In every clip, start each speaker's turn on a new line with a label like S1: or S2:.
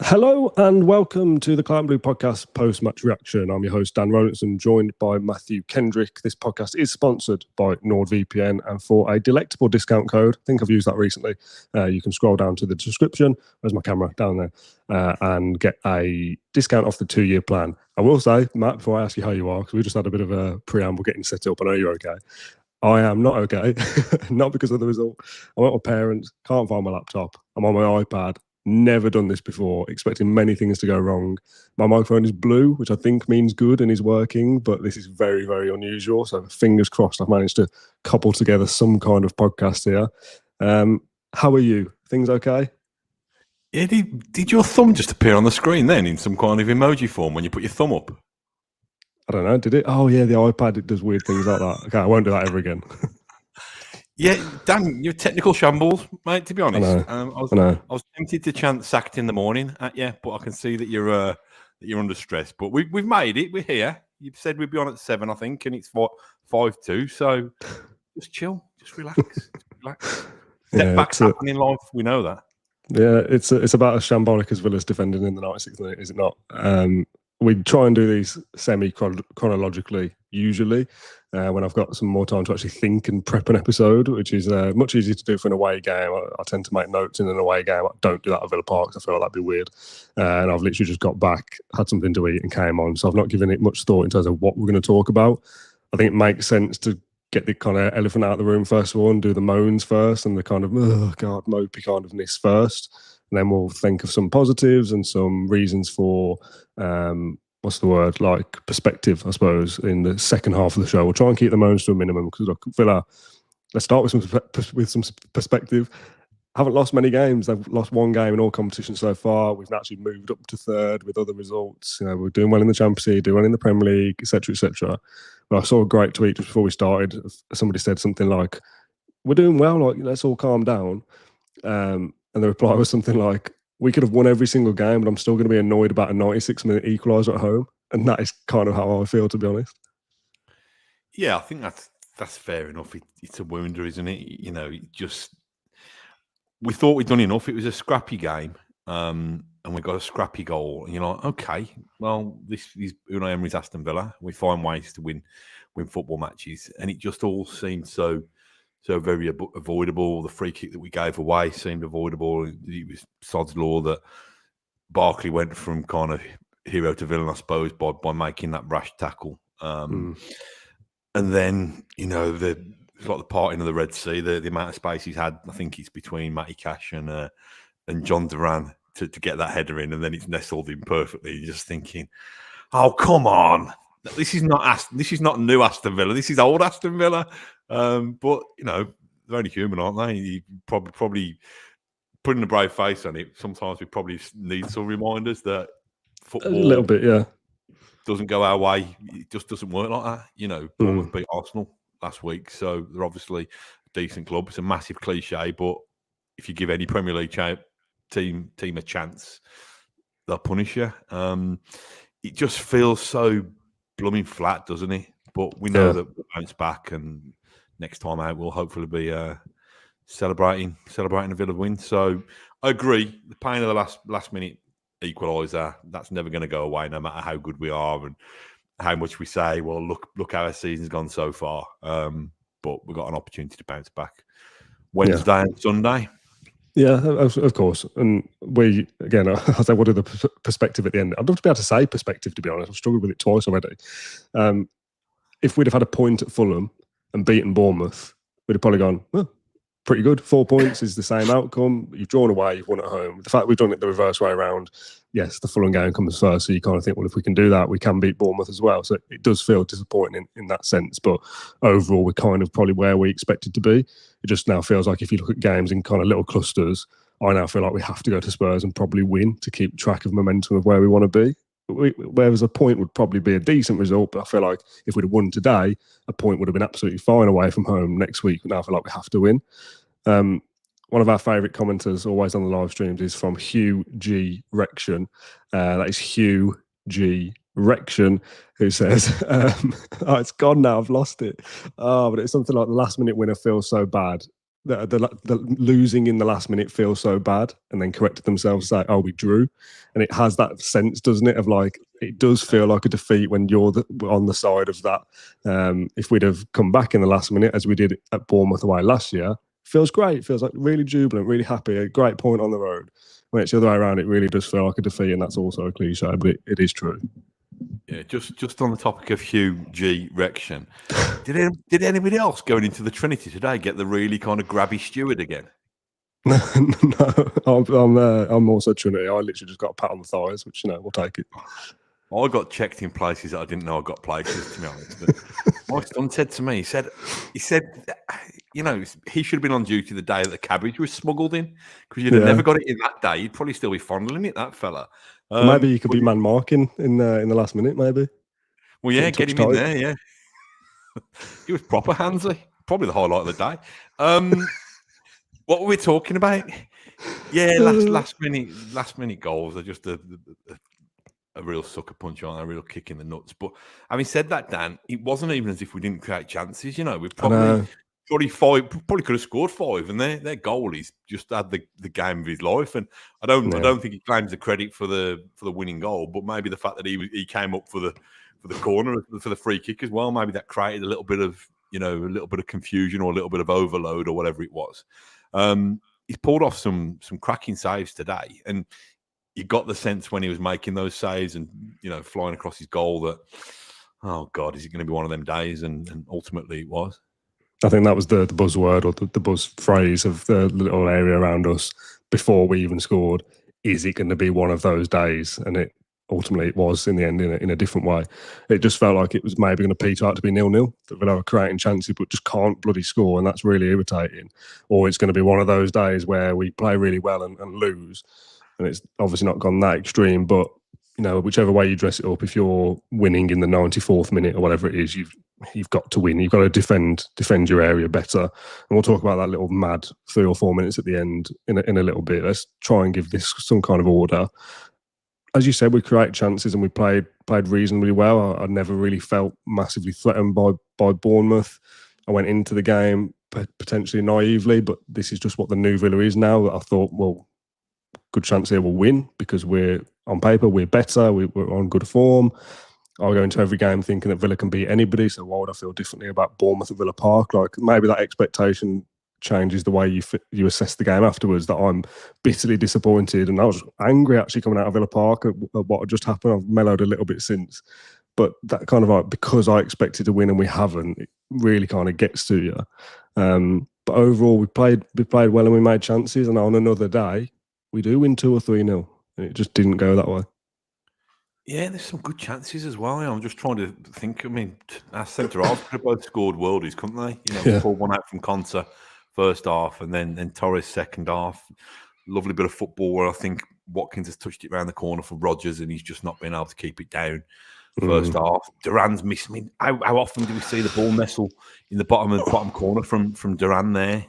S1: Hello and welcome to the Claret and Blue podcast post-match reaction. I'm your host, Dan Rolinson, joined by Matthew Kendrick. This podcast is sponsored by NordVPN, and for a delectable discount code, I think I've used that recently, you can scroll down to the description, where's my camera, down there, and get a discount off the 2-year plan. I will say, Matt, before I ask you how you are, because we just had a bit of a preamble getting set up, I know you're okay. I am not okay, not because of the result. I'm at my parents, can't find my laptop, I'm on my iPad. Never done this before, expecting many things to go wrong. My microphone is blue, which I think means good and is working, but this is very, very unusual. So fingers crossed I've managed to cobble together some kind of podcast here. How are you? Things okay?
S2: Yeah, did your thumb just appear on the screen then in some kind of emoji form when you put your thumb up?
S1: I don't know, did it? Oh yeah, the iPad, it does weird things like that. Okay, I won't do that ever again.
S2: Yeah, Dan, you're technical shambles, mate. To be honest,
S1: I
S2: was tempted to chant "sacked in the morning" at you, but I can see that you're under stress. But we've made it. We're here. You said we'd be on at 7, I think, and it's 5:02. So just chill, just relax, relax. Setbacks happen in life. We know that.
S1: Yeah, it's about as shambolic as Villa's defending in the 96th minute, is it not? We try and do these semi-chronologically, usually, when I've got some more time to actually think and prep an episode, which is much easier to do for an away game. I tend to make notes in an away game. I don't do that at Villa Park, I feel like that'd be weird. And I've literally just got back, had something to eat and came on, so I've not given it much thought in terms of what we're going to talk about. I think it makes sense to get the kind of elephant out of the room first of all and do the moans first and the kind of, oh God, mopey kind of ness first. And then we'll think of some positives and some reasons for, what's the word, like perspective, I suppose, in the second half of the show. We'll try and keep the moans to a minimum because look, Villa, let's start with some perspective. Haven't lost many games. They've lost one game in all competitions so far. We've actually moved up to third with other results. You know, we're doing well in the Champions League, doing well in the Premier League, etc., etc. But I saw a great tweet just before we started. Somebody said something like, "We're doing well. Like, let's all calm down." And the reply was something like, "We could have won every single game, but I'm still going to be annoyed about a 96-minute equaliser at home." And that is kind of how I feel, to be honest.
S2: Yeah, I think that's fair enough. It's a wounder, isn't it? You know, we thought we'd done enough. It was a scrappy game, and we got a scrappy goal. And you're like, okay, well, this is Unai Emery's Aston Villa. We find ways to win football matches, and it just all seemed so very avoidable. The free kick that we gave away seemed avoidable. It was sod's law that Barkley went from kind of hero to villain, I suppose, by making that rash tackle. And then, you know, it's like the parting of the Red Sea, the amount of space he's had. I think it's between Matty Cash and John Duran to get that header in, and then it's nestled in perfectly. You're just thinking, oh, come on. This is not new Aston Villa. This is old Aston Villa. But, you know, they're only human, aren't they? You probably putting a brave face on it. Sometimes we probably need some reminders that football
S1: a little bit, yeah,
S2: doesn't go our way. It just doesn't work like that. You know, Bournemouth beat Arsenal last week, so they're obviously a decent club. It's a massive cliche, but if you give any Premier League team a chance, they'll punish you. It just feels so blooming flat, doesn't it? But we know that we'll bounce back, and next time out we'll hopefully be celebrating a Villa win. So I agree. The pain of the last minute equaliser, that's never going to go away, no matter how good we are and how much we say, well, look how our season's gone so far. But we've got an opportunity to bounce back Wednesday and Sunday.
S1: Yeah, of course. And we, again, I say, what are the perspective at the end? I'd love to be able to say perspective, to be honest. I've struggled with it twice already. If we'd have had a point at Fulham and beaten Bournemouth, we'd have probably gone, well, pretty good. 4 points is the same outcome. You've drawn away, you've won at home. The fact we've done it the reverse way around, yes, the Fulham game comes first, so you kind of think, well, if we can do that, we can beat Bournemouth as well. So it does feel disappointing in that sense. But overall, we're kind of probably where we expected to be. It just now feels like if you look at games in kind of little clusters, I now feel like we have to go to Spurs and probably win to keep track of momentum of where we want to be. Whereas a point would probably be a decent result, but I feel like if we'd have won today, a point would have been absolutely fine away from home next week. But now I feel like we have to win. One of our favourite commenters, always on the live streams, is from Hugh G. Rection. That is Hugh G. Rection, who says, oh, it's gone now, I've lost it. Oh, but it's something like the last minute winner feels so bad. the losing in the last minute feels so bad, and then corrected themselves, say, "Oh, we drew," and it has that sense, doesn't it? Of like, it does feel like a defeat when you're on the side of that. If we'd have come back in the last minute, as we did at Bournemouth away last year, feels great. It feels like really jubilant, really happy, a great point on the road. When it's the other way around, it really does feel like a defeat, and that's also a cliche, but it is true.
S2: Yeah, just on the topic of Hugh G. Rection, did anybody else going into the Trinity today get the really kind of grabby steward again?
S1: No, I'm also Trinity. I literally just got a pat on the thighs, which we'll take it.
S2: I got checked in places that I didn't know I got places, to be honest. But my son said to me, he said, he should have been on duty the day that the cabbage was smuggled in, because you'd have never got it in that day. You'd probably still be fondling it, that fella.
S1: Maybe you could be man marking in the last minute, maybe.
S2: Well, yeah, get him in there, yeah. He was proper handsy. Probably the highlight of the day. What were we talking about? Yeah, last minute goals are just a real sucker punch, aren't they? A real kick in the nuts. But having said that, Dan, it wasn't even as if we didn't create chances. We probably could have scored 5, and their goalies just had the game of his life. And I don't think he claims the credit for the winning goal, but maybe the fact that he came up for the corner, for the free kick as well. Maybe that created a little bit of confusion, or a little bit of overload, or whatever it was. He's pulled off some cracking saves today, and you got the sense when he was making those saves and flying across his goal that, oh God, is it going to be one of them days? And ultimately it was.
S1: I think that was the buzzword, or the buzz phrase of the little area around us before we even scored. Is it going to be one of those days? And it ultimately it was in the end in a different way. It just felt like it was maybe going to peter out to be 0-0. That Villa are creating chances but just can't bloody score, and that's really irritating. Or it's going to be one of those days where we play really well and lose. And it's obviously not gone that extreme, but whichever way you dress it up, if you're winning in the 94th minute or whatever it is, you've got to win. You've got to defend your area better. And we'll talk about that little mad 3 or 4 minutes at the end in a little bit. Let's try and give this some kind of order. As you said, we create chances and we played reasonably well. I never really felt massively threatened by Bournemouth. I went into the game potentially naively, but this is just what the new Villa is now. I thought, well, good chance here we'll win, because on paper we're better, we're on good form. I'll go into every game thinking that Villa can beat anybody, so why would I feel differently about Bournemouth at Villa Park? Like, maybe that expectation changes the way you assess the game afterwards, that I'm bitterly disappointed, and I was angry actually coming out of Villa Park at what had just happened. I've mellowed a little bit since, but that kind of like, because I expected to win and we haven't, it really kind of gets to you. But overall, we played well and we made chances, and on another day we do win 2 or 3-0, and it just didn't go that way.
S2: Yeah, there's some good chances as well. I'm just trying to think. I mean, our centre-halves could have both scored worldies, couldn't they? Pulled one out from Conte first half, and then Torres second half. Lovely bit of football where I think Watkins has touched it around the corner for Rodgers, and he's just not been able to keep it down. First half, Duran's missed. I mean, how often do we see the ball nestle in the bottom corner from Duran there?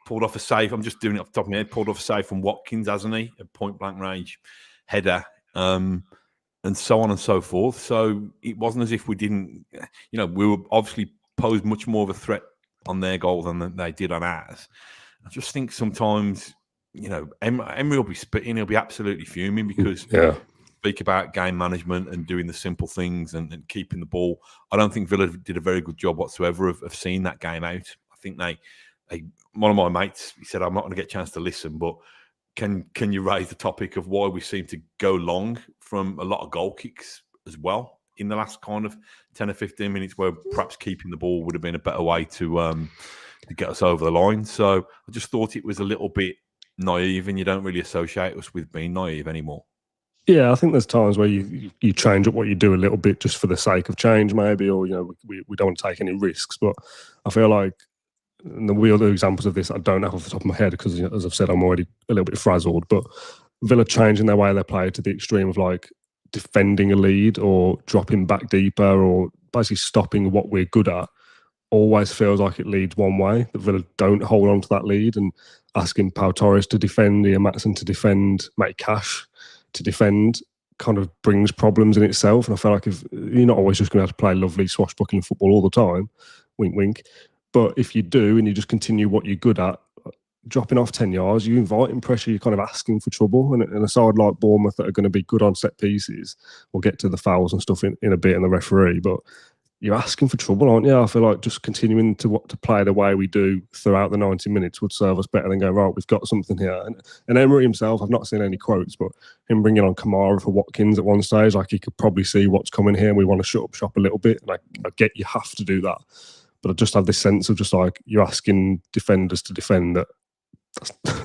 S2: Pulled off a save. I'm just doing it off the top of my head. Pulled off a save from Watkins, hasn't he? A point blank range header, and so on and so forth. So it wasn't as if we didn't. We were obviously posed much more of a threat on their goal than they did on ours. I just think sometimes, Emery will be spitting. He'll be absolutely fuming because speak about game management and doing the simple things and keeping the ball. I don't think Villa did a very good job whatsoever of seeing that game out. I think one of my mates, he said, I'm not going to get a chance to listen, but can you raise the topic of why we seem to go long from a lot of goal kicks as well in the last kind of 10 or 15 minutes, where perhaps keeping the ball would have been a better way to get us over the line. So I just thought it was a little bit naive, and you don't really associate us with being naive anymore.
S1: Yeah, I think there's times where you change up what you do a little bit just for the sake of change, maybe, or we don't want to take any risks. But I feel like, and the other examples of this I don't have off the top of my head, because as I've said, I'm already a little bit frazzled. But Villa changing their way they play to the extreme of like defending a lead or dropping back deeper or basically stopping what we're good at always feels like it leads one way. That Villa don't hold on to that lead, and asking Pau Torres to defend, Ian Matson to defend, Matty Cash to defend kind of brings problems in itself. And I feel like if you're not always just going to have to play lovely swashbuckling football all the time, wink, wink, But if you do and you just continue what you're good at, dropping off 10 yards, you inviting pressure, you're kind of asking for trouble. And a side like Bournemouth that are going to be good on set pieces, we'll get to the fouls and stuff in a bit and the referee, but you're asking for trouble, aren't you? I feel like just continuing to play the way we do throughout the 90 minutes would serve us better than going, right, we've got something here. And Emery himself, I've not seen any quotes, but him bringing on Kamara for Watkins at one stage, like he could probably see what's coming here and we want to shut up shop a little bit. And I get you have to do that. But I just have this sense of just like you're asking defenders to defend that.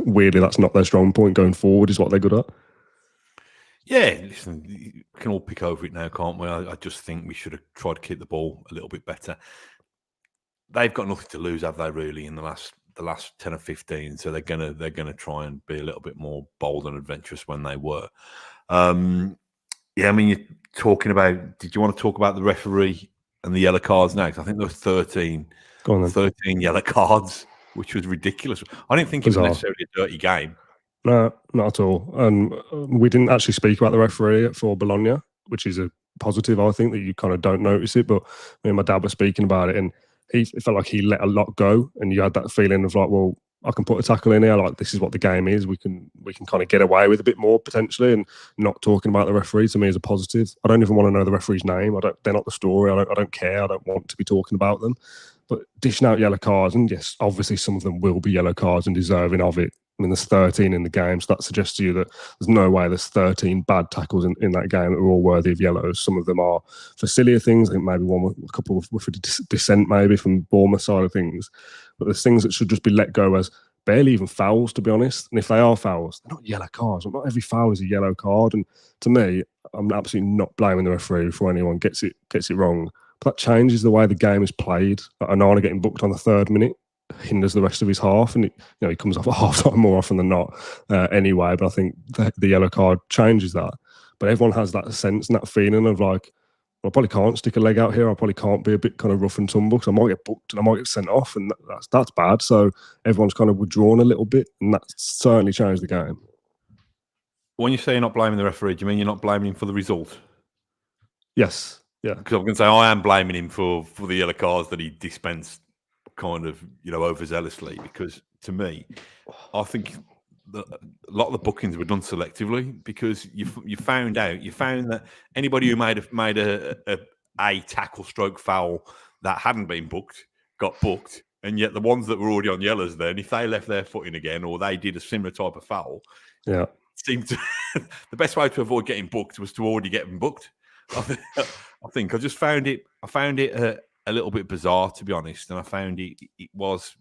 S1: Weirdly, that's not their strong point going forward, is what they're good at.
S2: Yeah, listen, we can all pick over it now, can't we? I just think we should have tried to keep the ball a little bit better. They've got nothing to lose, have they? Really, in the last 10 or 15, so they're gonna try and be a little bit more bold and adventurous when they were. Yeah, I mean, you're talking about. Did you want to talk about the referee and the yellow cards now? Because I think there were 13 yellow cards, which was ridiculous. I didn't think it was necessarily a dirty game.
S1: No, not at all. And we didn't actually speak about the referee for Bologna, which is a positive, I think, that you kind of don't notice it. But me and my dad were speaking about it, and it felt like he let a lot go. And you had that feeling of like, well, I can put a tackle in here. Like, this is what the game is. We can kind of get away with a bit more potentially, and not talking about the referee to me is a positive. I don't even want to know the referee's name. They're not the story. I don't care. I don't want to be talking about them. But dishing out yellow cards, and yes, obviously some of them will be yellow cards and deserving of it. I mean, there's 13 in the game, so that suggests to you that there's no way there's 13 bad tackles in that game that are all worthy of yellows. Some of them are for sillier things. I think maybe a couple were for dissent, maybe from Bournemouth side of things. But there's things that should just be let go as barely even fouls, to be honest. And if they are fouls, they're not yellow cards. Not every foul is a yellow card. And to me, I'm absolutely not blaming the referee before anyone gets it wrong. But that changes the way the game is played. Like Onana getting booked on the 3rd minute hinders the rest of his half, and he comes off at half time more often than not anyway. But I think the yellow card changes that. But everyone has that sense and that feeling of like, well, I probably can't stick a leg out here. I probably can't be a bit kind of rough and tumble because I might get booked and I might get sent off, and that's bad. So everyone's kind of withdrawn a little bit, and that's certainly changed the game.
S2: When you say you're not blaming the referee, do you mean you're not blaming him for the result?
S1: Yes. Yeah.
S2: Because I'm going to say I am blaming him for the yellow cards that he dispensed kind of, overzealously, because to me, I think a lot of the bookings were done selectively because you found that anybody who made a tackle stroke foul that hadn't been booked got booked, and yet the ones that were already on yellows, then if they left their foot in again or they did a similar type of foul, seemed to the best way to avoid getting booked was to already get them booked. I think I just found it a little bit bizarre, to be honest, and I found it was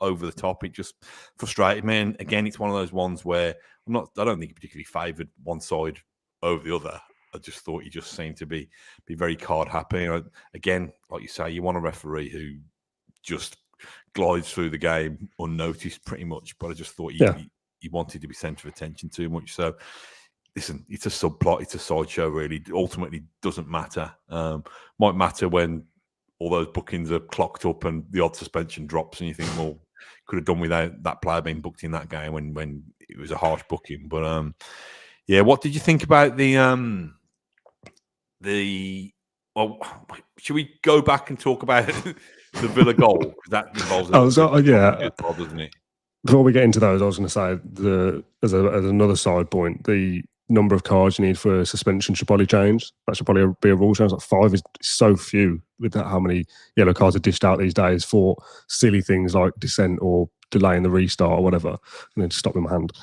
S2: over the top. It just frustrated me, and again, it's one of those ones where I don't think he particularly favoured one side over the other. I just thought he just seemed to be very card happy. Again, like you say, you want a referee who just glides through the game unnoticed, pretty much. But I just thought he wanted to be centre of attention too much. So, listen, it's a subplot, it's a sideshow. Really, ultimately, doesn't matter. Might matter when all those bookings are clocked up and the odd suspension drops, and you think, well, could have done without that player being booked in that game when it was a harsh booking. But what did you think about the? Well, should we go back and talk about the Villa goal? Because that involves doesn't it?
S1: Before we get into those, I was going to say as another side point, the number of cards you need for suspension should probably change. That should probably be a rule change. Like 5 is so few with how many yellow cards are dished out these days for silly things like dissent or delaying the restart or whatever, and then stopping my hand.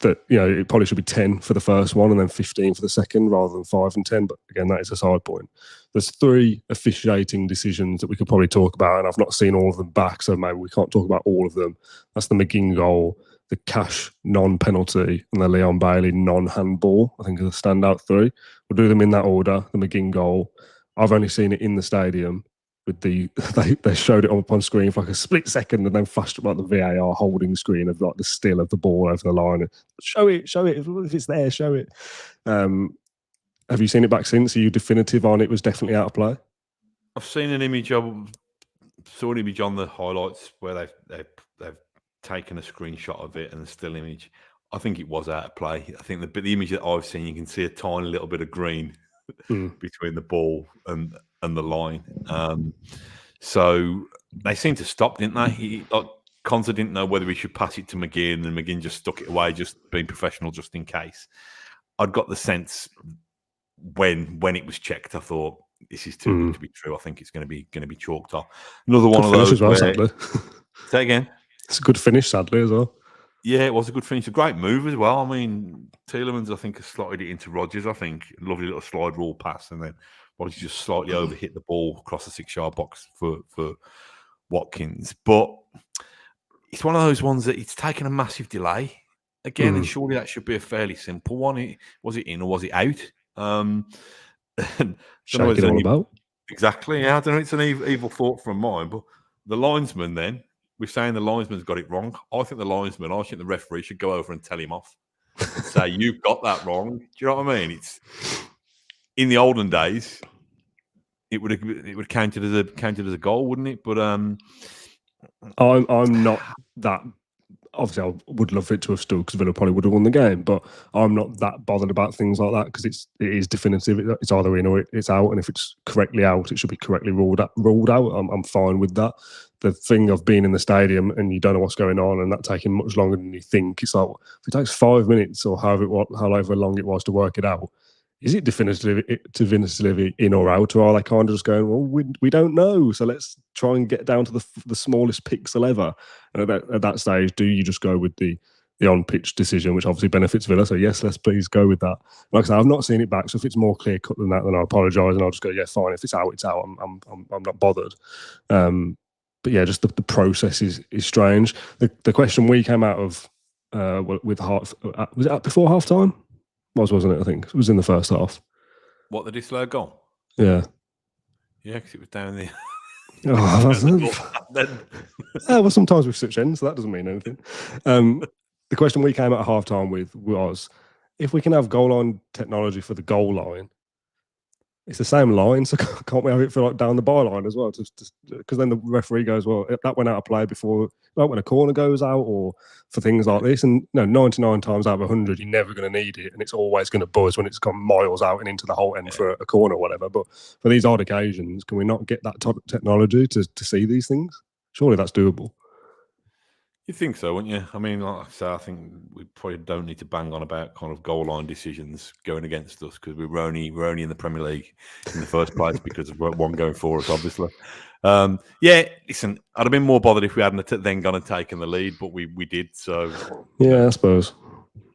S1: That it probably should be 10 for the first one and then 15 for the second rather than 5 and 10. But again, that is a side point. There's 3 officiating decisions that we could probably talk about, and I've not seen all of them back, so maybe we can't talk about all of them. That's the McGinn goal, the Cash non-penalty, and the Leon Bailey non-handball, I think are the standout 3. We'll do them in that order. The McGinn goal, I've only seen it in the stadium. With they showed it up on screen for like a split second and then flashed up like the VAR holding screen of like the still of the ball over the line. Show it. If it's there, show it. Have you seen it back since? Are you definitive on it was definitely out of play?
S2: I've seen an image. I saw an image on the highlights where they've taken a screenshot of it and a still image. I think it was out of play. I think the image that I've seen, you can see a tiny little bit of green between the ball and the line. So they seemed to stop, didn't they? Conza didn't know whether he should pass it to McGinn, and McGinn just stuck it away, just being professional, just in case. I'd got the sense when it was checked, I thought this is too good to be true. I think it's going to be chalked off. Another one of those.
S1: As well, sadly.
S2: Say again.
S1: It's a good finish, sadly, as well.
S2: Yeah, it was a good finish. A great move as well. I mean, Tielemans, I think, has slotted it into Rodgers. I think lovely little slide rule pass, and then Rodgers just slightly overhit the ball across the 6-yard box for Watkins. But it's one of those ones that it's taken a massive delay again, and surely that should be a fairly simple one. Was it in or was it out?
S1: Shake it all about.
S2: Exactly. Yeah, I don't know. It's an evil thought from mine, but the linesman then. We're saying the linesman's got it wrong. I think the referee should go over and tell him off and say, you've got that wrong. Do you know what I mean? It's in the olden days, it would counted as a goal, wouldn't it? But
S1: I'm not that. Obviously, I would love it to have stood because Villa probably would have won the game, but I'm not that bothered about things like that because it is definitive. It's either in or it's out, and if it's correctly out, it should be correctly ruled out. I'm fine with that. The thing of being in the stadium and you don't know what's going on and that taking much longer than you think, it's like if it takes 5 minutes or however long it was to work it out, is it definitively in or out, or are they kind of just going, well, we don't know, so let's try and get down to the smallest pixel ever? And at that stage, do you just go with the on-pitch decision, which obviously benefits Villa? So yes, let's please go with that. Like I said, I've not seen it back, so if it's more clear cut than that, then I apologise and I'll just go, yeah, fine. If it's out, it's out. I'm not bothered. But yeah, just the process is strange. The question we came out of with was it before half time? Wasn't it? I think it was in the first half.
S2: What, the disallowed goal?
S1: Yeah.
S2: Yeah, because it was down there.
S1: Well, sometimes we switch ends, so that doesn't mean anything. The question we came at half time with was, if we can have goal line technology for the goal line, it's the same line, so can't we have it for like down the byline as well? Because then the referee goes, well, that went out of play before, like when a corner goes out, or for things like this. And 99 times out of 100, you're never going to need it, and it's always going to buzz when it's gone miles out and into the whole end for a corner or whatever. But for these odd occasions, can we not get that type of technology to see these things? Surely that's doable.
S2: You think so, wouldn't you? I mean, like I say, I think we probably don't need to bang on about kind of goal line decisions going against us because we're only in the Premier League in the first place because of one going for us, obviously. Yeah, listen, I'd have been more bothered if we hadn't then gone and taken the lead, but we did. So
S1: yeah, I suppose.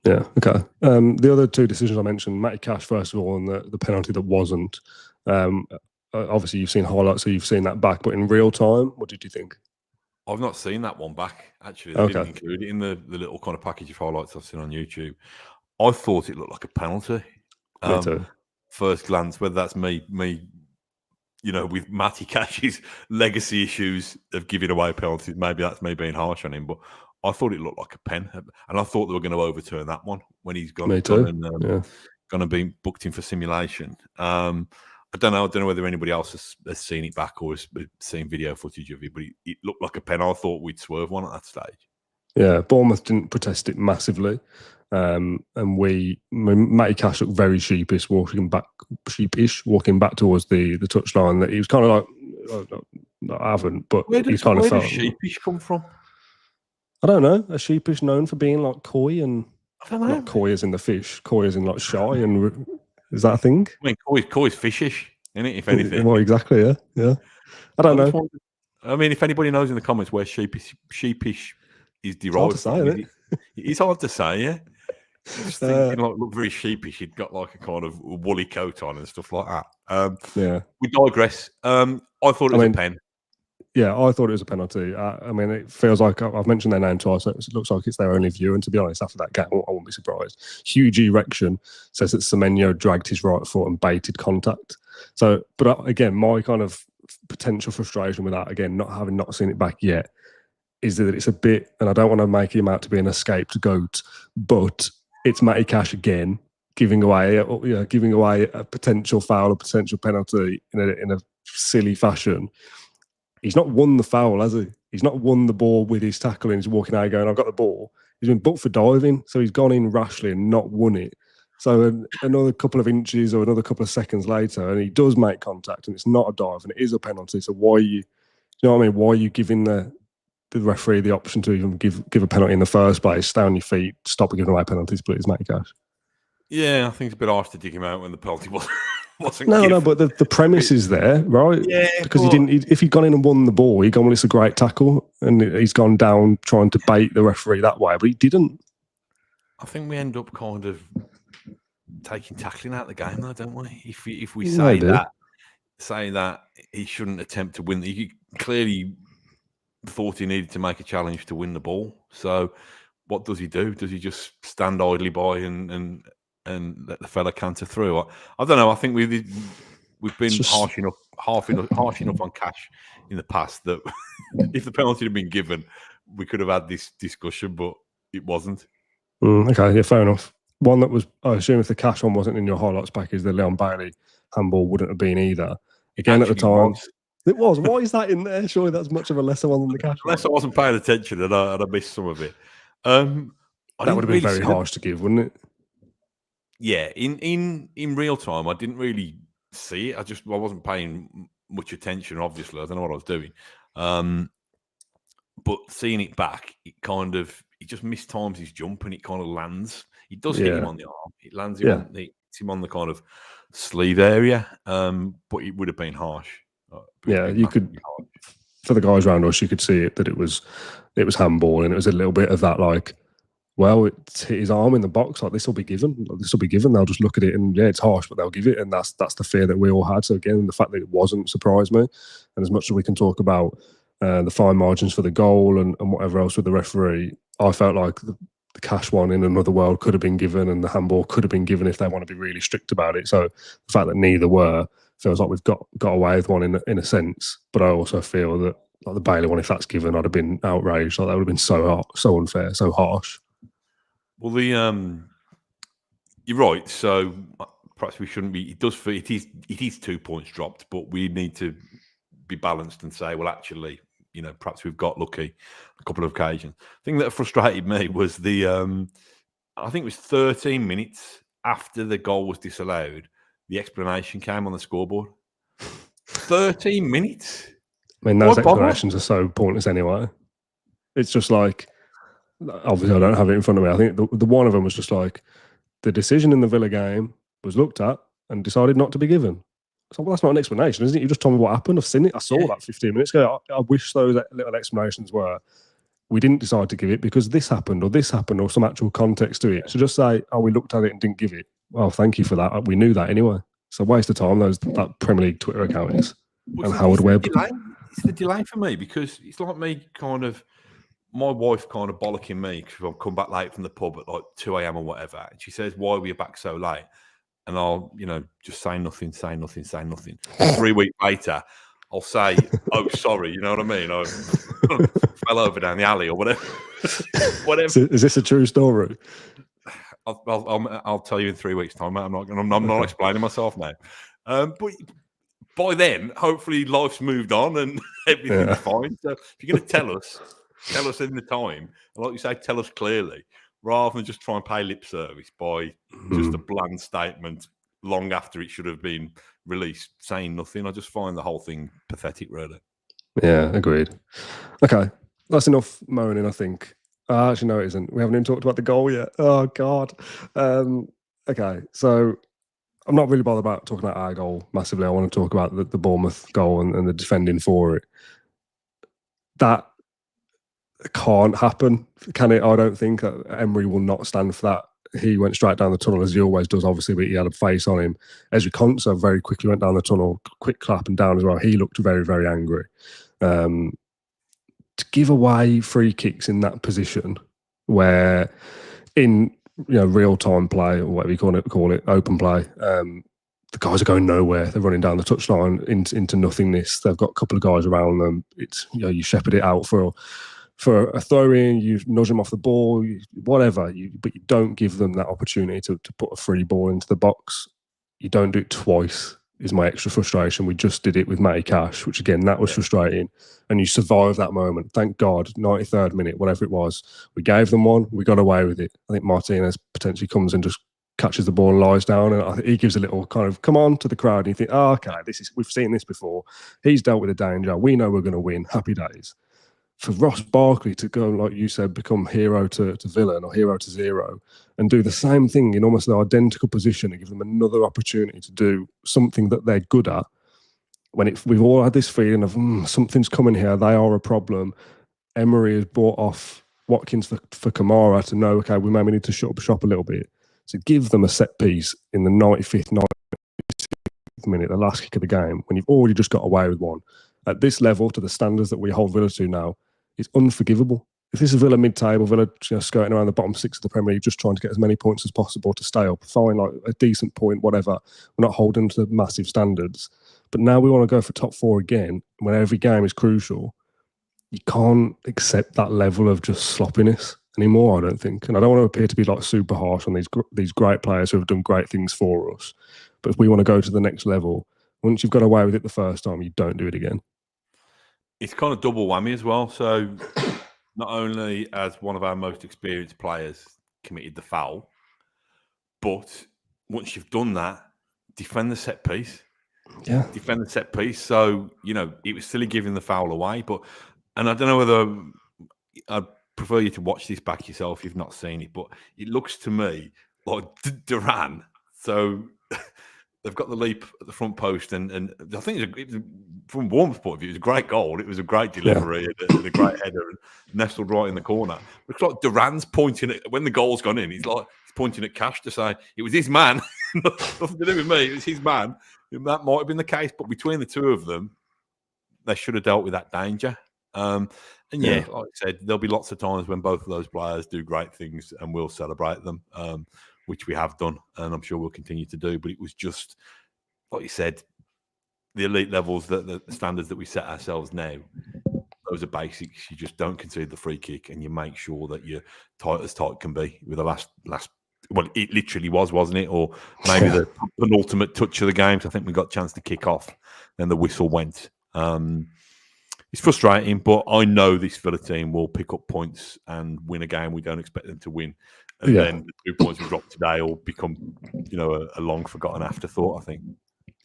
S1: Yeah, okay. The other two decisions I mentioned, Matty Cash first of all, and the penalty that wasn't. Obviously, you've seen highlights, so you've seen that back. But in real time, what did you think?
S2: I've not seen that one back, actually. They didn't include it in the little kind of package of highlights I've seen on YouTube. I thought it looked like a penalty.
S1: Me too.
S2: First glance, whether that's me, with Matty Cash's legacy issues of giving away penalties, maybe that's me being harsh on him, but I thought it looked like a pen. And I thought they were going to overturn that one when he's gone and going to be booked in for simulation. I don't know whether anybody else has seen it back or has seen video footage of it, but it looked like a pen. I thought we'd swerve one at that stage.
S1: Yeah, Bournemouth didn't protest it massively. And Matty Cash looked very sheepish walking back towards the touchline. That he was kind of like, I haven't, but he kind of felt.
S2: Where does sheepish come from?
S1: I don't know. A sheepish known for being like coy and not coy as in the fish, coy as in like shy and. Is that a thing?
S2: I mean, coy is fishish, isn't it, if anything?
S1: Well, exactly, yeah. I don't know.
S2: I mean, if anybody knows in the comments where sheepish is derived from, it's hard to say, yeah. Just thinking, look very sheepish. He'd got like a kind of woolly coat on and stuff like that.
S1: Yeah.
S2: We digress. I thought it was a pen.
S1: Yeah, I thought it was a penalty. I mean, it feels like I've mentioned their name twice. So it looks like it's their only view. And to be honest, after that game, I wouldn't be surprised. Huge erection says that Semenyo dragged his right foot and baited contact. So, but again, my kind of potential frustration with that, again, not seen it back yet, is that it's a bit, and I don't want to make him out to be an escaped goat, but it's Matty Cash again giving away a potential foul, a potential penalty in a silly fashion. He's not won the foul, has he? He's not won the ball with his tackle and he's walking out going, I've got the ball. He's been booked for diving, so he's gone in rashly and not won it. So another couple of inches or another couple of seconds later, and he does make contact, and it's not a dive, and it is a penalty. So why are you You know what I mean? Why are you giving the referee the option to even give a penalty in the first place? Stay on your feet, stop giving away penalties, please, Matty Cash.
S2: Yeah, I think it's a bit harsh to dig him out when the penalty wasn't
S1: No,
S2: given.
S1: but the premise is there, right?
S2: Yeah,
S1: because he didn't. If he'd gone in and won the ball, he'd gone, well, it's a great tackle, and he's gone down trying to bait the referee that way, but he didn't.
S2: I think we end up kind of taking tackling out of the game, though, don't we? If we say that he shouldn't attempt to win, he clearly thought he needed to make a challenge to win the ball. So, what does he do? Does he just stand idly by and let the fella canter through? I don't know. I think we've been harsh enough on Cash in the past that if the penalty had been given, we could have had this discussion, but it wasn't.
S1: Okay, yeah, fair enough. One that was, I assume, if the Cash one wasn't in your highlights package, the Leon Bailey handball wouldn't have been either. Again, actually, at the time, it was. Why is that in there? Surely that's much of a lesser one than the Cash.
S2: Unless I wasn't paying attention and I missed some of it.
S1: That would have been very harsh to give, wouldn't it?
S2: Yeah, in real time, I didn't really see it. I wasn't paying much attention. Obviously, I don't know what I was doing. But seeing it back, it just mistimes his jump and it kind of lands. It does hit him on the arm. It lands him hits him on the kind of sleeve area. But it would have been harsh.
S1: You could, for the guys around us, you could see it that it was handball, and it was a little bit of that like, well, it's hit his arm in the box. Like, this will be given. They'll just look at it and it's harsh, but they'll give it, and that's the fear that we all had. So again, the fact that it wasn't surprised me. And as much as we can talk about the fine margins for the goal and whatever else with the referee, I felt like the Cash one in another world could have been given, and the handball could have been given if they want to be really strict about it. So the fact that neither were feels like we've got away with one in a sense. But I also feel that like the Bailey one, if that's given, I'd have been outraged. Like, that would have been so unfair, so harsh.
S2: Well, you're right. So perhaps we shouldn't be. It is 2 points dropped, but we need to be balanced and say, well, actually, perhaps we've got lucky a couple of occasions. The thing that frustrated me was I think it was 13 minutes after the goal was disallowed, the explanation came on the scoreboard. 13 minutes.
S1: I mean, those explanations are so pointless anyway. It's just like, obviously I don't have it in front of me. I think the one of them was just like, the decision in the Villa game was looked at and decided not to be given. So, well, that's not an explanation, isn't it? You just told me what happened. I've seen it. I saw that 15 minutes ago. I wish those little explanations were, we didn't decide to give it because this happened or some actual context to it. So just say, oh, we looked at it and didn't give it. Well, thank you for that. We knew that anyway. So waste of time that Premier League Twitter account is.
S2: Well,
S1: and Howard Webb.
S2: It's the delay for me, because it's like me my wife kind of bollocking me because I'll come back late from the pub at like 2 a.m. or whatever. And she says, why were you back so late? And I'll, just say nothing. 3 weeks later, I'll say, oh, sorry, you know what I mean? I fell over down the alley or whatever.
S1: Is this a true story?
S2: I'll tell you in 3 weeks' time, mate. I'm not explaining myself now. But by then, hopefully, life's moved on and everything's fine. So if you're going to tell us in the time, and like you say, tell us clearly, rather than just try and pay lip service by just a bland statement long after it should have been released, saying nothing. I just find the whole thing pathetic, really.
S1: Yeah, agreed. Okay, that's enough moaning, I think. Actually, no, it isn't. We haven't even talked about the goal yet. Oh, God. Okay, so I'm not really bothered about talking about our goal massively. I want to talk about the Bournemouth goal and the defending for it. That can't happen, can it? I don't think. Emery will not stand for that. He went straight down the tunnel, as he always does, obviously, but he had a face on him. Ezri Konsa very quickly went down the tunnel, quick clap and down as well. He looked very, very angry. To give away free kicks in that position, where in real-time play, or whatever you call it, open play, the guys are going nowhere. They're running down the touchline into nothingness. They've got a couple of guys around them. It's you shepherd it out for a throw-in, you nudge them off the ball, whatever, but you don't give them that opportunity to put a free ball into the box. You don't do it twice, is my extra frustration. We just did it with Matty Cash, which again, that was frustrating. And you survived that moment. Thank God, 93rd minute, whatever it was. We gave them one, we got away with it. I think Martinez potentially comes and just catches the ball and lies down, and he gives a little kind of come on to the crowd, and you think, oh, okay, we've seen this before. He's dealt with the danger. We know we're going to win. Happy days. For Ross Barkley to go, like you said, become hero to villain or hero to zero, and do the same thing in almost an identical position and give them another opportunity to do something that they're good at. When we've all had this feeling of something's coming here, they are a problem. Emery has bought off Watkins for Kamara to know, okay, we maybe need to shut up shop a little bit. So give them a set piece in the 95th, 96th minute, the last kick of the game, when you've already just got away with one. At this level, to the standards that we hold Villa to now, it's unforgivable. If this is Villa mid-table, Villa skirting around the bottom six of the Premier League, just trying to get as many points as possible to stay up, fine, like a decent point, whatever. We're not holding to massive standards. But now we want to go for top four again, when every game is crucial. You can't accept that level of just sloppiness anymore, I don't think. And I don't want to appear to be like super harsh on these great players who have done great things for us. But if we want to go to the next level, once you've got away with it the first time, you don't do it again.
S2: It's kind of double whammy as well. So not only has one of our most experienced players committed the foul, but once you've done that, defend the set piece.
S1: Yeah.
S2: Defend the set piece. So, it was silly giving the foul away. And I don't know whether I'd prefer you to watch this back yourself if you've not seen it, but it looks to me like Duran. So they've got the leap at the front post, and I think from Bournemouth's point of view, it was a great goal. It was a great delivery and a great header, and nestled right in the corner. Looks like Duran's pointing at, when the goal's gone in, he's pointing at Cash to say it was his man. Nothing to do with me. It was his man. And that might have been the case, but between the two of them, they should have dealt with that danger. Like I said, there'll be lots of times when both of those players do great things, and we'll celebrate them, which we have done, and I'm sure we'll continue to do. But it was just, like you said, the elite levels, the standards that we set ourselves now, those are basics. You just don't concede the free kick, and you make sure that you're tight can be with the last. Well, it literally was, wasn't it? Or maybe the penultimate touch of the game. So I think we got a chance to kick off, then the whistle went. It's frustrating, but I know this Villa team will pick up points and win a game we don't expect them to win. And then the 2 points we dropped today will become, a long forgotten afterthought, I think.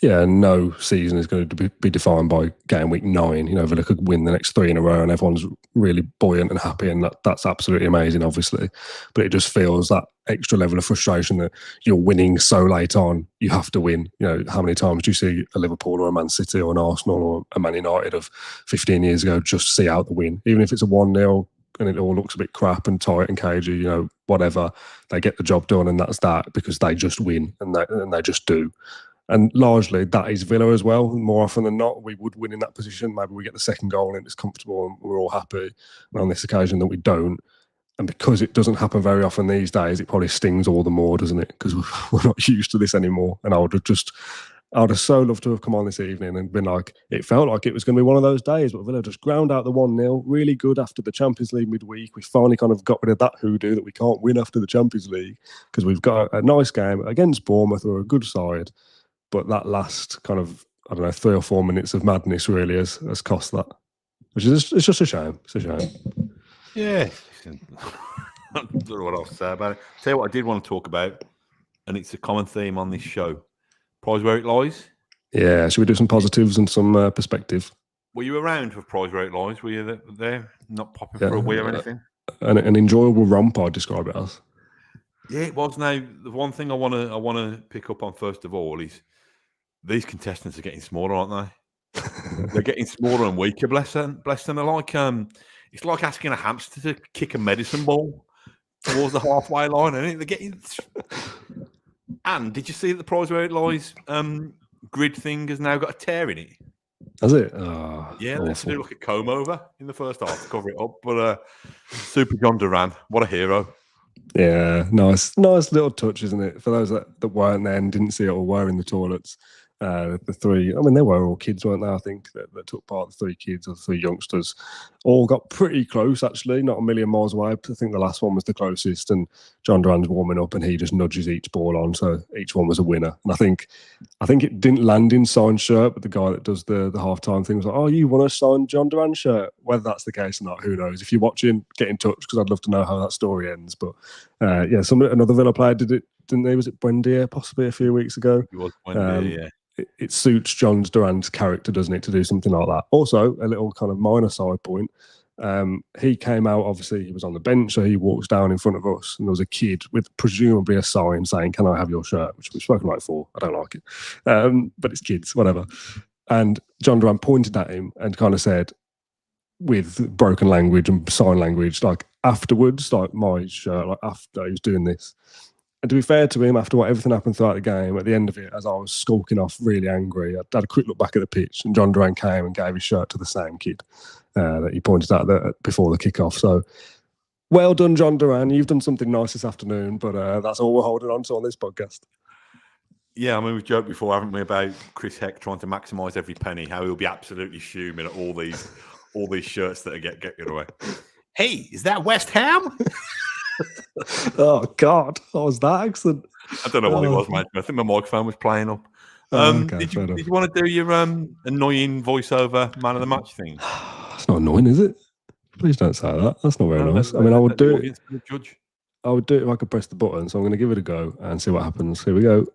S2: Yeah,
S1: no season is going to be defined by game week 9. Villa could win the next 3 in a row and everyone's really buoyant and happy, and that's absolutely amazing, obviously. But it just feels that extra level of frustration that you're winning so late on, you have to win. How many times do you see a Liverpool or a Man City or an Arsenal or a Man United of 15 years ago just see out the win? Even if it's a 1-0 and it all looks a bit crap and tight and cagey, whatever, they get the job done, and that's that, because they just win, and they just do. And largely, that is Villa as well. More often than not, we would win in that position. Maybe we get the second goal and it's comfortable and we're all happy. And on this occasion that we don't. And because it doesn't happen very often these days, it probably stings all the more, doesn't it? Because we're not used to this anymore. And I would have so loved to have come on this evening and been like, it felt like it was going to be one of those days, but Villa just ground out the 1-0. Really good after the Champions League midweek. We finally kind of got rid of that hoodoo that we can't win after the Champions League, because we've got a nice game against Bournemouth, who are a good side. But that last kind of, 3 or 4 minutes of madness really has cost that. Which is, it's just a shame. It's a shame.
S2: Yeah. I don't know what else to say about it. Tell you what I did want to talk about, and it's a common theme on this show. Prize Where It Lies.
S1: Yeah, should we do some positives and some perspective?
S2: Were you around for Prize Where It Lies? Were you there? Not popping for a wee or anything?
S1: An enjoyable romp, I'd describe it as.
S2: Yeah, it was. Now, the one thing I want to pick up on first of all is these contestants are getting smaller, aren't they? They're getting smaller and weaker. Bless them. They're like it's like asking a hamster to kick a medicine ball towards the halfway line, isn't it? They're getting. And did you see that the Prize Where It Lies grid thing has now got a tear in it?
S1: Has it?
S2: Yeah, they had to do like a comb over in the first half to cover it up. But Super John Duran, what a hero!
S1: Yeah, nice little touch, isn't it? For those that weren't there and didn't see it or were in the toilets, the 3, they were all kids, weren't they? I think that took part. The 3 kids or the 3 youngsters all got pretty close, actually, not a million miles away. I think the last one was the closest, and John Duran's warming up and he just nudges each ball on, so each one was a winner. And I think it didn't land in signed shirt, but the guy that does the halftime thing was like, "Oh, you want a signed John Duran shirt?" Whether that's the case or not, who knows? If you're watching, get in touch, because I'd love to know how that story ends. But another Villa player did didn't they? Was it Buendia possibly a few weeks ago?
S2: It was Buendia, yeah.
S1: It suits John Duran's character, doesn't it, to do something like that? Also, a little kind of minor side point. He came out, obviously, he was on the bench, so he walks down in front of us, and there was a kid with presumably a sign saying, "Can I have your shirt?" Which we've spoken about before. I don't like it. But it's kids, whatever. And John Duran pointed at him and kind of said, with broken language and sign language, like afterwards, like my shirt, like after he was doing this. And to be fair to him, after what everything happened throughout the game, at the end of it, as I was skulking off really angry, I had a quick look back at the pitch, and John Duran came and gave his shirt to the same kid that he pointed out before the kickoff. So, well done, John Duran. You've done something nice this afternoon, but that's all we're holding on to on this podcast.
S2: Yeah, I mean, we've joked before, haven't we, about Chris Heck trying to maximise every penny, how he'll be absolutely fuming at all these shirts that get given away. Hey, is that West Ham?
S1: Oh, God. What was that accent?
S2: I don't know what it was, mate. I think my microphone was playing up.
S1: Okay,
S2: did you want to do your annoying voiceover man of the match thing?
S1: It's not annoying, is it? Please don't say that. That's not very nice. I mean, I would do it. I would do it if I could press the button. So I'm going to give it a go and see what happens. Here we go.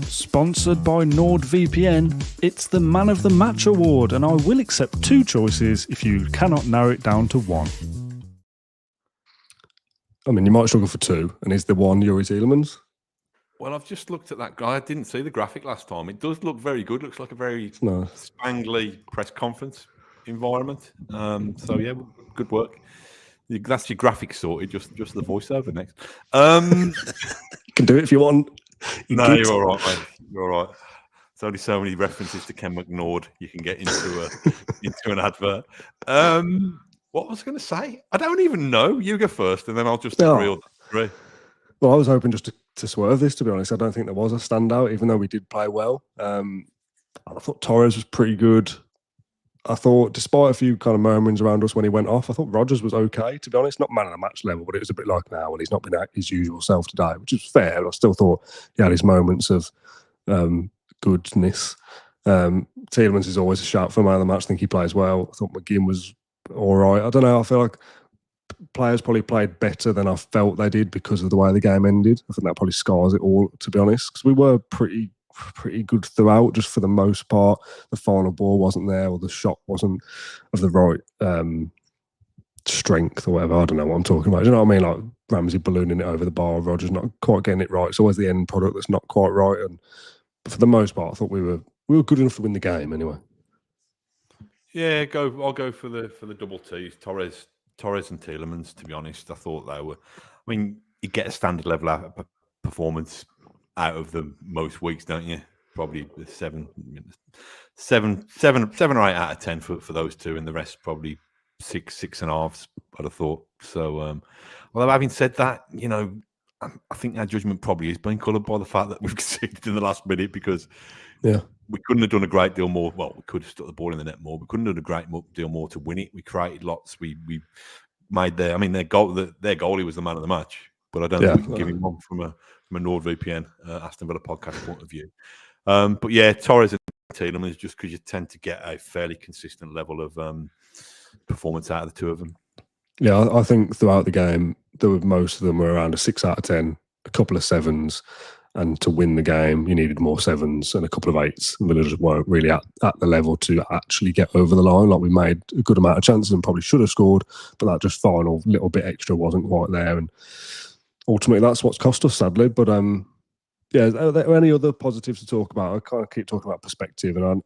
S3: Sponsored by NordVPN, it's the Man of the Match award, and I will accept 2 choices if you cannot narrow it down to 1.
S1: I mean, you might struggle for 2, and is the 1 Yuri Tielemans?
S2: Well, I've just looked at that guy. I didn't see the graphic last time. It does look very good. Looks like a very spangly press conference environment. So yeah, good work. That's your graphic sorted. Just the voiceover next.
S1: You can do it if you want.
S2: You're all right, mate. You're all right. There's only so many references to Ken McNord you can get into an advert. What was I going to say? I don't even know. You go first, and then I'll just agree or disagree.
S1: Well, I was hoping just to swerve this, to be honest. I don't think there was a standout, even though we did play well. I thought Torres was pretty good. I thought, despite a few kind of murmurings around us when he went off, I thought Rodgers was okay, to be honest. Not man of the match level, but it was a bit like now, and he's not been his usual self today, which is fair. I still thought he had his moments of goodness. Tielemans is always a shout for man of the match. I think he plays well. I thought McGinn was all right. I don't know. I feel like players probably played better than I felt they did because of the way the game ended. I think that probably scars it all, to be honest, because we were pretty good throughout, just for the most part. The final ball wasn't there, or the shot wasn't of the right strength or whatever. I don't know what I'm talking about. Do you know what I mean? Like Ramsey ballooning it over the bar, Rodgers not quite getting it right. It's always the end product that's not quite right. But for the most part, I thought we were good enough to win the game anyway. Yeah,
S2: I'll go for the double T's. Torres and Tielemans, to be honest. I thought they were. I mean, you get a standard level of performance out of them most weeks, don't you? Probably 7 or 8 out of 10 for those two, and the rest probably 6.5. I'd have thought. So, although having said that, you know, I think our judgment probably is being coloured by the fact that we've conceded in the last minute, because we couldn't have done a great deal more. Well, we could have stuck the ball in the net more. We couldn't have done a great deal more to win it. We created lots. We made their goalie was the man of the match, but I don't think we can give him one from a NordVPN Aston Villa podcast point of view. But yeah, Torres and Tielemans, just because you tend to get a fairly consistent level of performance out of the two of them.
S1: Yeah, I think throughout the game, most of them were around a 6 out of 10, a couple of 7s, and to win the game, you needed more 7s and a couple of 8s. And Villa just weren't really at the level to actually get over the line. Like, we made a good amount of chances and probably should have scored, but that just final little bit extra wasn't quite there. And ultimately, that's what's cost us, sadly. But yeah, are there any other positives to talk about? I kind of keep talking about perspective, and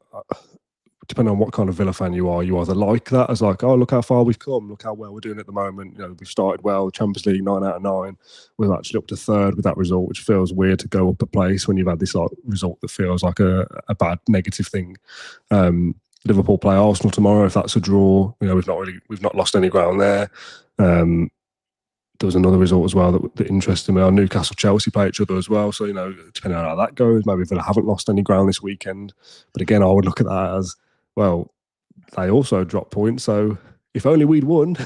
S1: depending on what kind of Villa fan you are, you either like that as like, oh, look how far we've come, look how well we're doing at the moment. You know, we've started well, Champions League 9 out of 9. We're actually up to 3rd with that result, which feels weird to go up a place when you've had this like result that feels like a bad negative thing. Liverpool play Arsenal tomorrow. If that's a draw, you know, we've not lost any ground there. There was another result as well that interested me. Newcastle, Chelsea play each other as well. So, you know, depending on how that goes, maybe Villa haven't lost any ground this weekend. But again, I would look at that as, well, they also dropped points. So if only we'd won,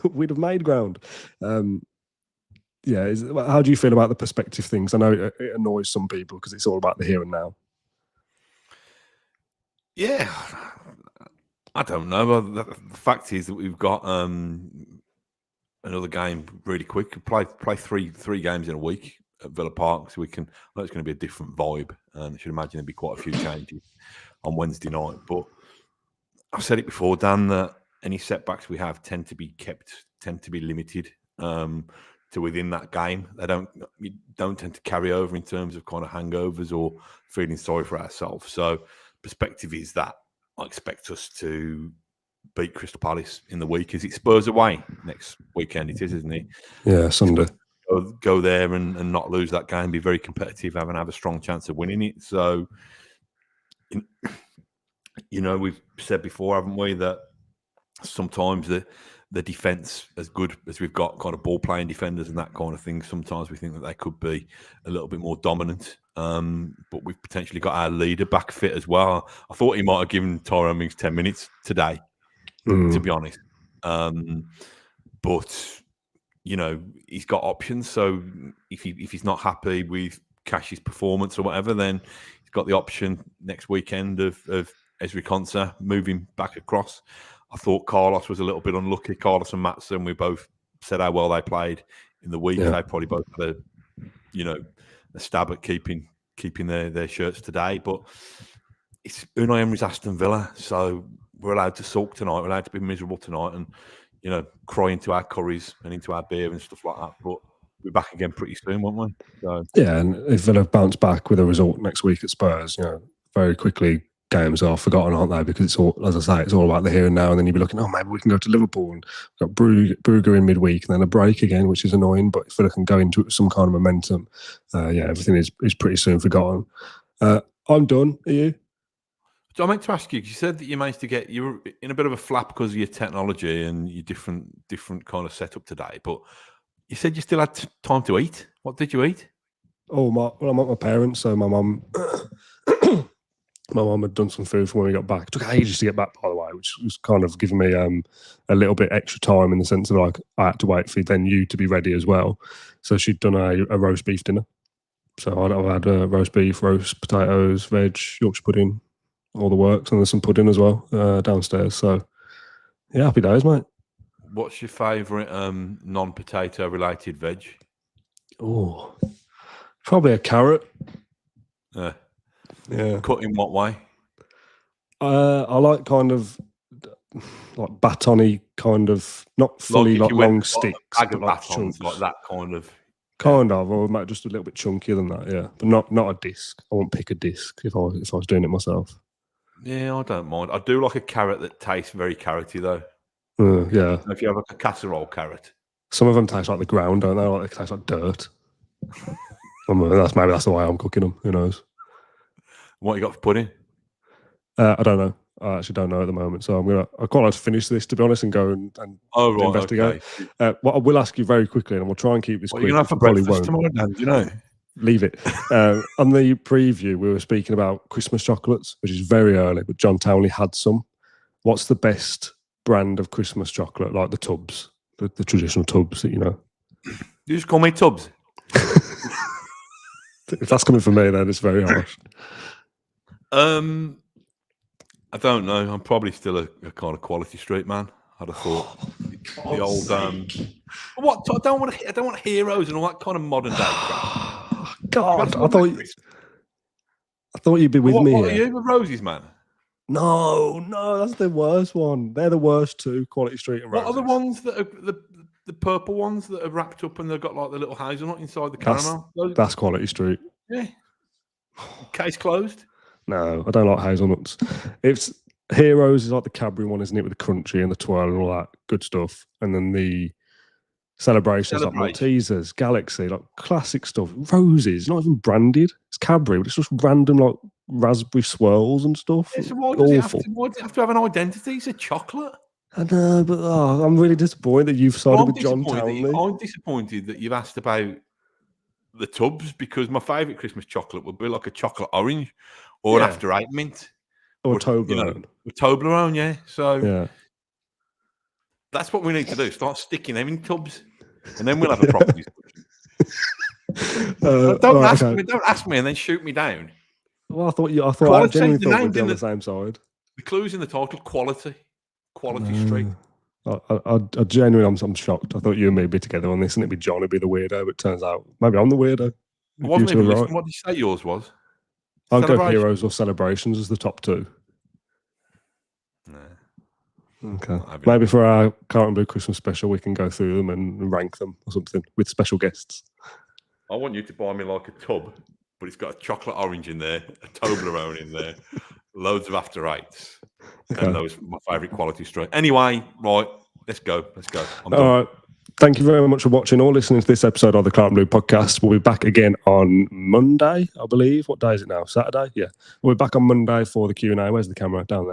S1: we'd have made ground. Yeah, how do you feel about the perspective things? I know it annoys some people because it's all about the here and now.
S2: Yeah, I don't know. The fact is that we've got another game really quick. Play three games in a week. at Villa Park, so I know it's going to be a different vibe, and I should imagine there'll be quite a few changes on Wednesday night. But I've said it before, Dan, that any setbacks we have tend to be limited to within that game. We don't tend to carry over in terms of kind of hangovers or feeling sorry for ourselves. So perspective is that I expect us to beat Crystal Palace in the week. Is it Spurs away next weekend? It is, isn't it?
S1: Yeah, Sunday.
S2: Go there and not lose that game, be very competitive, and have a strong chance of winning it. So, we've said before, haven't we, that sometimes the defence, as good as we've got kind of ball-playing defenders and that kind of thing, sometimes we think that they could be a little bit more dominant. But we've potentially got our leader back fit as well. I thought he might have given Tyrone Mings 10 minutes today, to be honest. But, he's got options. So if he's not happy with Cash's performance or whatever, then he's got the option next weekend of Ezri Konsa moving back across. I thought Carlos was a little bit unlucky. Carlos and Matson, we both said how well they played in the week. Yeah. They probably both had a stab at keeping their shirts today. But it's Unai Emery's Aston Villa, so we're allowed to sulk tonight. We're allowed to be miserable tonight and, cry into our curries and into our beer and stuff like that. But we're back again pretty soon, won't we? So,
S1: yeah, and if Villa bounce back with a result next week at Spurs, very quickly games are forgotten, aren't they? Because it's all, as I say, it's all about the here and now. And then you'd be looking, maybe we can go to Liverpool, and we've got Brugge in midweek and then a break again, which is annoying. But if Villa can go into some kind of momentum, everything is pretty soon forgotten. I'm done. Are you?
S2: So I meant to ask you, because you said that you managed to you were in a bit of a flap because of your technology and your different kind of setup today, but you said you still had time to eat. What did you eat?
S1: I'm at my parents', so my mum had done some food for when we got back. It took ages to get back, by the way, which was kind of giving me a little bit extra time in the sense of I had to wait for you to be ready as well. So she'd done a roast beef dinner. So I've had roast beef, roast potatoes, veg, Yorkshire pudding, all the works, and there's some pudding as well downstairs. So yeah, happy days, mate.
S2: What's your favourite non-potato related veg?
S1: Oh, probably a carrot.
S2: Yeah. Cut in what way?
S1: I like kind of like batony, kind of not fully like long sticks,
S2: but like chunks, like that kind of.
S1: Kind of, or just a little bit chunkier than that, yeah. But not a disc. I won't pick a disc if I was doing it myself.
S2: Yeah, I don't mind. I do like a carrot that tastes very carroty though.
S1: Yeah.
S2: So if you have a casserole carrot,
S1: some of them taste like the ground, don't they? Like they taste like dirt. That's the way I'm cooking them. Who knows?
S2: What you got for pudding?
S1: I don't know. I actually don't know at the moment. So I quite like to finish this, to be honest, and go and investigate.
S2: Okay.
S1: What I will ask you very quickly, and we'll try and keep this quick.
S2: You're going to have for breakfast tomorrow, Dan, do you know?
S1: Leave it. On the preview, we were speaking about Christmas chocolates, which is very early, but John Townley had some. What's the best brand of Christmas chocolate, like the tubs, the traditional tubs that you know?
S2: You just call me Tubbs?
S1: If that's coming from me, then it's very harsh.
S2: I don't know. I'm probably still a kind of Quality Street man. I'd have thought the old. What? I don't want heroes and all that kind of modern day crap.
S1: God, I thought you'd be with me.
S2: What are you, the Roses, man?
S1: No, that's the worst one. They're the worst two, Quality Street and Roses.
S2: What are the ones that are the purple ones that are wrapped up and they've got like the little hazelnut inside the caramel?
S1: That's Quality Street.
S2: Yeah. Case closed.
S1: No, I don't like hazelnuts. It's Heroes is like the Cadbury one, isn't it, with the crunchy and the twirl and all that good stuff. And then the Celebrations like Maltesers, Galaxy, like classic stuff. Roses, not even branded. It's Cadbury, but it's just random like raspberry swirls and stuff.
S2: Yeah, so why does it have to have an identity? It's a chocolate.
S1: I know, but I'm really disappointed that you've sided with John Townley.
S2: I'm disappointed that you've asked about the tubs, because my favourite Christmas chocolate would be like a chocolate orange or an After Eight mint.
S1: Or Toblerone.
S2: Toblerone, yeah. So
S1: yeah.
S2: That's what we need to do. Start sticking them in tubs. And then we'll have a proper discussion. Don't ask me and then shoot me down.
S1: Well, I genuinely thought we'd be on the same side.
S2: The clue's in the title, Quality Street.
S1: I genuinely, I'm shocked. I thought you and me would be together on this and it'd be John who'd be the weirdo, but it turns out maybe I'm the weirdo.
S2: I wasn't
S1: You two
S2: even
S1: are right.
S2: listening. What did you say yours was?
S1: I'll go
S2: Celebration?
S1: Heroes or Celebrations as the top two.
S2: Nah.
S1: Okay.
S2: Not having
S1: Maybe for our Claret and Blue Christmas special, we can go through them and rank them or something with special guests.
S2: I want you to buy me like a tub, but it's got a chocolate orange in there, a Toblerone in there, loads of After Eights,
S1: Okay.
S2: and those my favourite quality straight. Anyway, right, let's go. I'm done.
S1: All right. Thank you very much for watching or listening to this episode of the Claret and Blue podcast. We'll be back again on Monday, I believe. What day is it now? Saturday? Yeah. We'll be back on Monday for the Q&A. Where's the camera? Down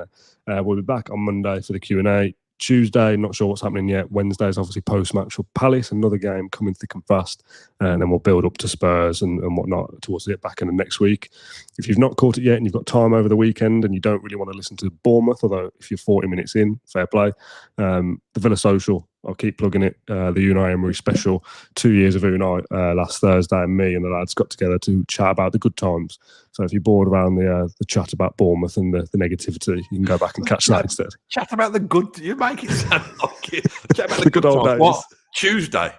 S1: there. We'll be back on Monday for the Q&A. Tuesday, not sure what's happening yet. Wednesday is obviously post-match for Palace, another game coming thick and fast. And then we'll build up to Spurs and whatnot towards the back end of next week. If you've not caught it yet and you've got time over the weekend and you don't really want to listen to Bournemouth, although if you're 40 minutes in, fair play, the Villa Social, I'll keep plugging it, the Unai Emery special, 2 years of Unai last Thursday, and me and the lads got together to chat about the good times. So if you're bored around the chat about Bournemouth and the negativity, you can go back and catch that instead.
S2: Chat about the good. You make it sound like it. Chat about
S1: The good old
S2: times.
S1: days.
S2: What? Tuesday.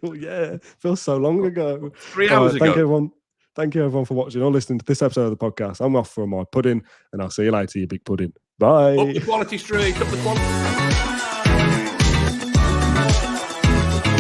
S1: Yeah, feels so long ago.
S2: 3 hours ago.
S1: Thank you everyone for watching or listening to this episode of the podcast. I'm off for my pudding, and I'll see you later, you big pudding. Bye.
S2: Up the quality streak. Up the quality.